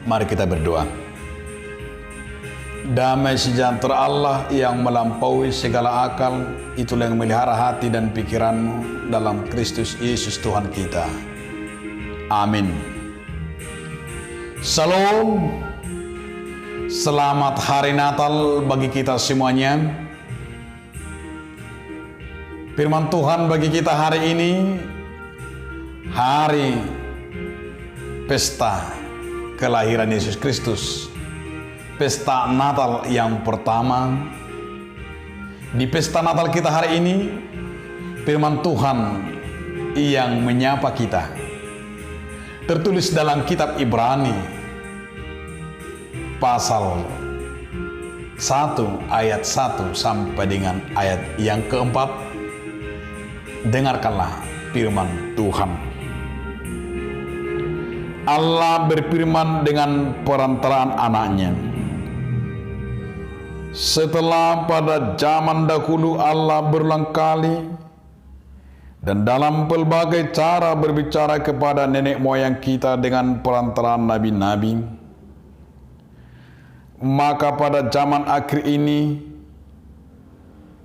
Mari kita berdoa. Damai sejahtera Allah yang melampaui segala akal, itulah yang melihara hati dan pikiranmu dalam Kristus Yesus Tuhan kita. Amin. Salam. Selamat hari Natal bagi kita semuanya. Firman Tuhan bagi kita hari ini, hari pesta kelahiran Yesus Kristus, pesta Natal yang pertama. Di pesta Natal kita hari ini, firman Tuhan yang menyapa kita tertulis dalam kitab Ibrani pasal 1 ayat 1 sampai dengan ayat yang keempat. Dengarkanlah firman Tuhan. Allah berfirman dengan perantaraan anaknya. Setelah pada zaman dahulu Allah berulang kali dan dalam pelbagai cara berbicara kepada nenek moyang kita dengan perantaraan nabi-nabi, maka pada zaman akhir ini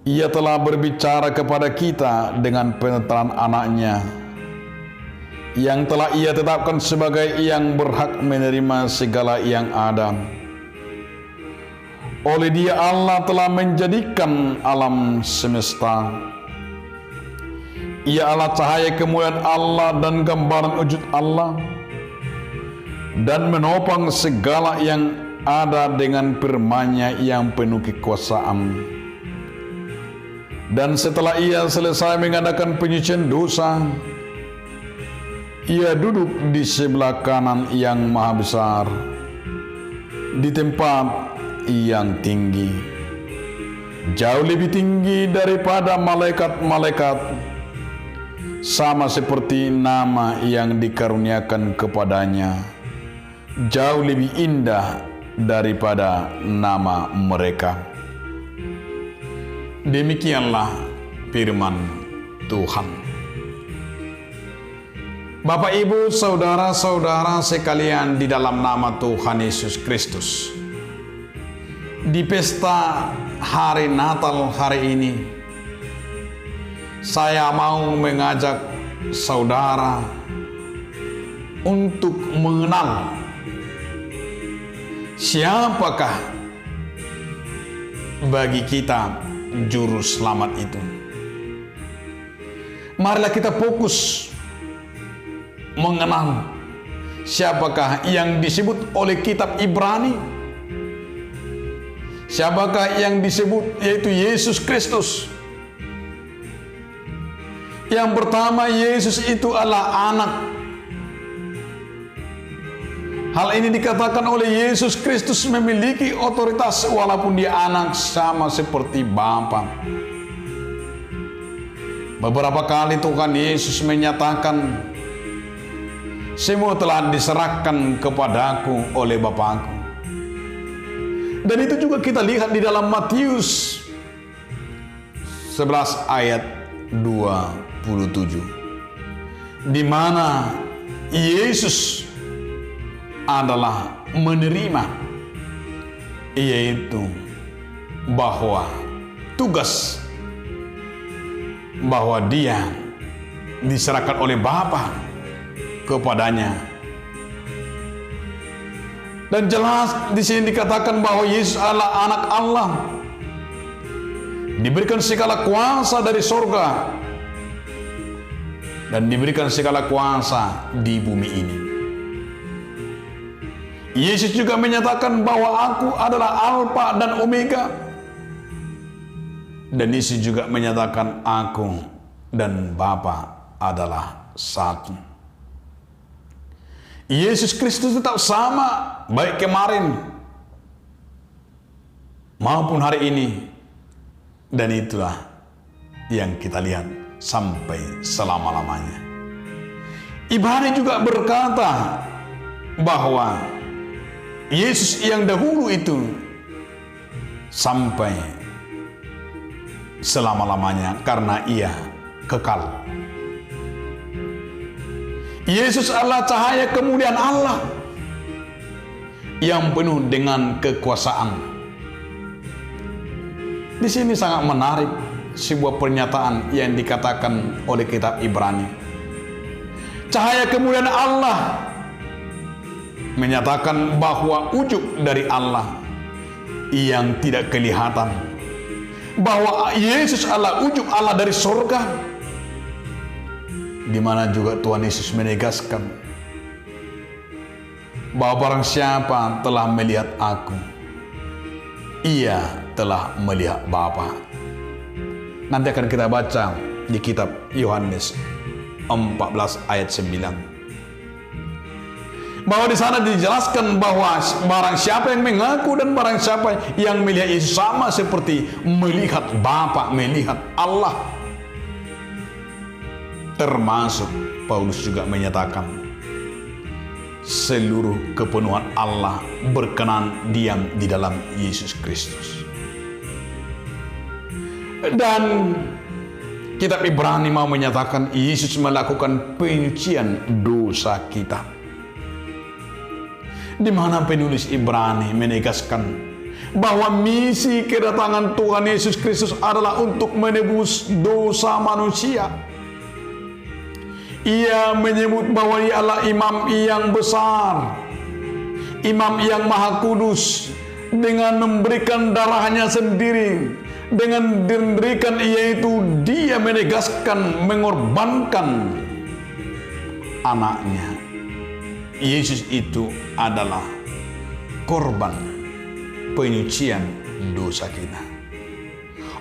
Ia telah berbicara kepada kita dengan perantaraan anaknya, yang telah Ia tetapkan sebagai yang berhak menerima segala yang ada. Oleh Dia Allah telah menjadikan alam semesta. Ia adalah cahaya kemuliaan Allah dan gambaran wujud Allah, dan menopang segala yang ada dengan firman-Nya yang penuh kekuasaan. Dan setelah Ia selesai mengadakan penyucian dosa, Ia duduk di sebelah kanan yang maha besar, di tempat yang tinggi, jauh lebih tinggi daripada malaikat-malaikat, sama seperti nama yang dikaruniakan kepadanya, jauh lebih indah daripada nama mereka. Demikianlah firman Tuhan. Bapak, Ibu, saudara-saudara sekalian di dalam nama Tuhan Yesus Kristus, di pesta hari Natal hari ini, saya mau mengajak saudara untuk mengenal siapakah bagi kita juru selamat itu. Marilah kita fokus mengenal siapakah yang disebut oleh kitab Ibrani, siapakah yang disebut, yaitu Yesus Kristus. Yang pertama, Yesus itu adalah anak. Hal ini dikatakan oleh Yesus Kristus memiliki otoritas walaupun dia anak sama seperti Bapa. Beberapa kali Tuhan Yesus menyatakan, semua telah diserahkan kepadaku oleh Bapakku. Dan itu juga kita lihat di dalam Matius 11 ayat 27, di mana Yesus adalah menerima, yaitu bahwa tugas bahwa dia diserahkan oleh Bapa kepadanya. Dan jelas di sini dikatakan bahwa Yesus adalah anak Allah, diberikan segala kuasa dari sorga dan diberikan segala kuasa di bumi ini. Yesus juga menyatakan bahwa aku adalah Alfa dan Omega, dan Yesus juga menyatakan aku dan Bapa adalah satu. Yesus Kristus tetap sama, baik kemarin maupun hari ini, dan itulah yang kita lihat sampai selama-lamanya. Ibrani juga berkata bahwa Yesus yang dahulu itu sampai selama-lamanya karena Ia kekal. Yesus adalah cahaya kemuliaan Allah. yang penuh dengan kekuasaan. Di sini sangat menarik sebuah pernyataan yang dikatakan oleh kitab Ibrani. Cahaya kemuliaan Allah menyatakan bahwa wujud dari Allah yang tidak kelihatan, bahwa Yesus adalah wujud Allah dari surga, di mana juga Tuhan Yesus menegaskan bahwa barang siapa telah melihat aku, ia telah melihat Bapa. Nanti akan kita baca di kitab Yohanes 14 ayat 9. Bahwa di sana dijelaskan bahwa barang siapa yang mengaku dan barang siapa yang melihat Yesus sama seperti melihat Bapa, melihat Allah. Termasuk Paulus juga menyatakan seluruh kepenuhan Allah berkenan diam di dalam Yesus Kristus. Dan kitab Ibrani mau menyatakan Yesus melakukan penyucian dosa kita, di mana penulis Ibrani menegaskan bahwa misi kedatangan Tuhan Yesus Kristus adalah untuk menebus dosa manusia. Ia menyebut bahwa ia adalah imam yang besar, imam yang maha kudus, dengan memberikan darahnya sendiri. Dengan diberikan yaitu dia menegaskan, mengorbankan anaknya. Yesus itu adalah korban penyucian dosa kita.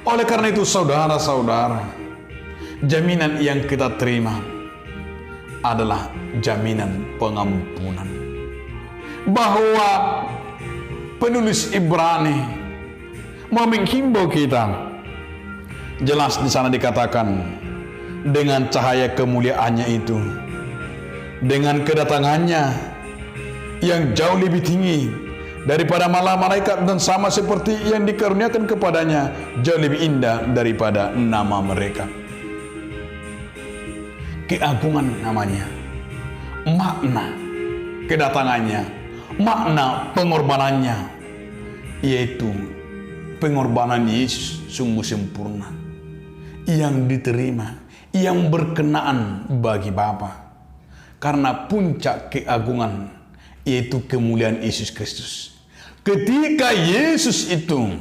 Oleh karena itu saudara-saudara, jaminan yang kita terima adalah jaminan pengampunan. Bahwa penulis Ibrani mau menghimbau kita, jelas di sana dikatakan dengan cahaya kemuliaannya itu, dengan kedatangannya yang jauh lebih tinggi daripada malaikat dan sama seperti yang dikaruniakan kepadanya, jauh lebih indah daripada nama mereka. Keagungan namanya, makna kedatangannya, makna pengorbanannya, yaitu pengorbanan Yesus sungguh sempurna, yang diterima, yang berkenaan bagi Bapa. Karena puncak keagungan yaitu kemuliaan Yesus Kristus. Ketika Yesus itu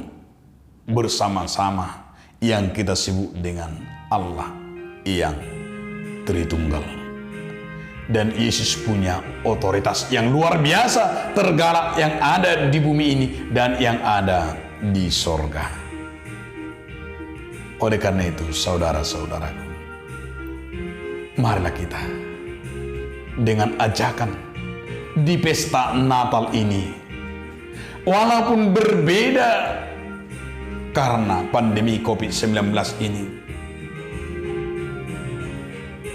bersama-sama yang kita sebut dengan Allah yang Tritunggal. Dan Yesus punya otoritas yang luar biasa, tergalak yang ada di bumi ini dan yang ada di sorga. Oleh karena itu saudara-saudaraku, marilah kita dengan ajakan di pesta Natal ini, walaupun berbeda karena pandemi COVID-19 ini,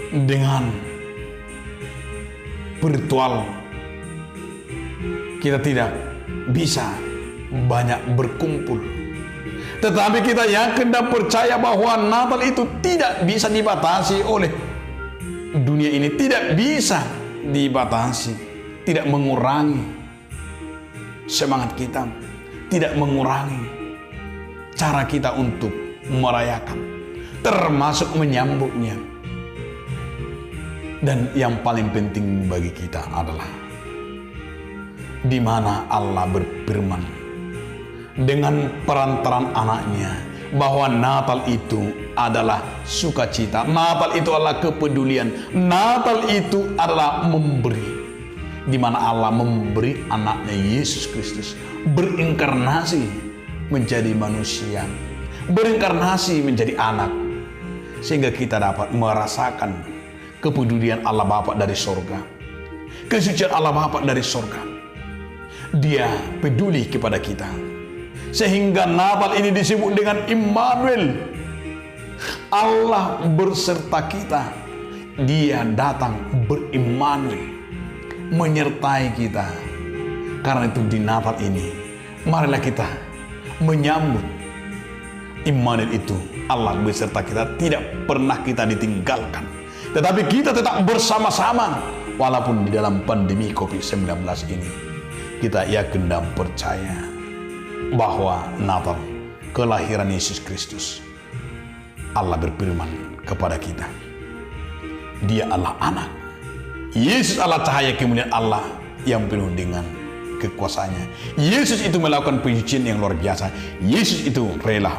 dengan virtual kita tidak bisa banyak berkumpul, tetapi kita yakin dan percaya bahwa Natal itu tidak bisa dibatasi oleh dunia ini, tidak bisa dibatasi, tidak mengurangi semangat kita, tidak mengurangi cara kita untuk merayakan, termasuk menyambutnya. Dan yang paling penting bagi kita adalah di mana Allah berfirman dengan perantaran anaknya bahwa Natal itu adalah sukacita, Natal itu adalah kepedulian, Natal itu adalah memberi, di mana Allah memberi anaknya Yesus Kristus berinkarnasi menjadi manusia, berinkarnasi menjadi anak, sehingga kita dapat merasakan kepedulian Allah Bapa dari sorga, kesucian Allah Bapa dari sorga. Dia peduli kepada kita, sehingga Natal ini disebut dengan Immanuel, Allah berserta kita. Dia datang berimmanuel, menyertai kita. Karena itu di Natal ini, marilah kita menyambut Immanuel itu, Allah beserta kita. Tidak pernah kita ditinggalkan, tetapi kita tetap bersama-sama walaupun di dalam pandemi COVID-19 ini. kita yakin dan percaya bahwa Natal, kelahiran Yesus Kristus, Allah berfirman kepada kita, Dia adalah anak. Yesus adalah cahaya kemuliaan Allah yang penuh dengan kekuasaannya. Yesus itu melakukan penyucian yang luar biasa. Yesus itu rela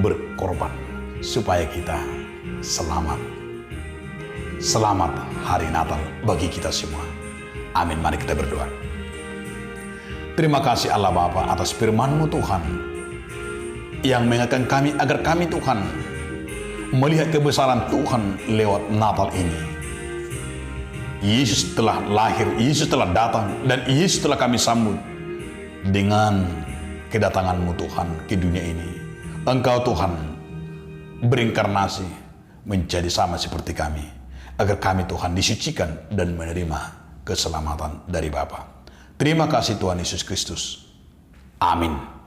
berkorban supaya kita selamat. Selamat hari Natal bagi kita semua. Amin. Mari kita berdoa. Terima kasih Allah Bapa atas firman-Mu Tuhan, yang mengingatkan kami agar kami Tuhan melihat kebesaran Tuhan lewat Natal ini. Yesus telah lahir, Yesus telah datang, dan Yesus telah kami sambut dengan kedatangan-Mu Tuhan ke dunia ini. Engkau Tuhan berinkarnasi menjadi sama seperti kami, agar kami Tuhan disucikan dan menerima keselamatan dari Bapa. Terima kasih Tuhan Yesus Kristus. Amin.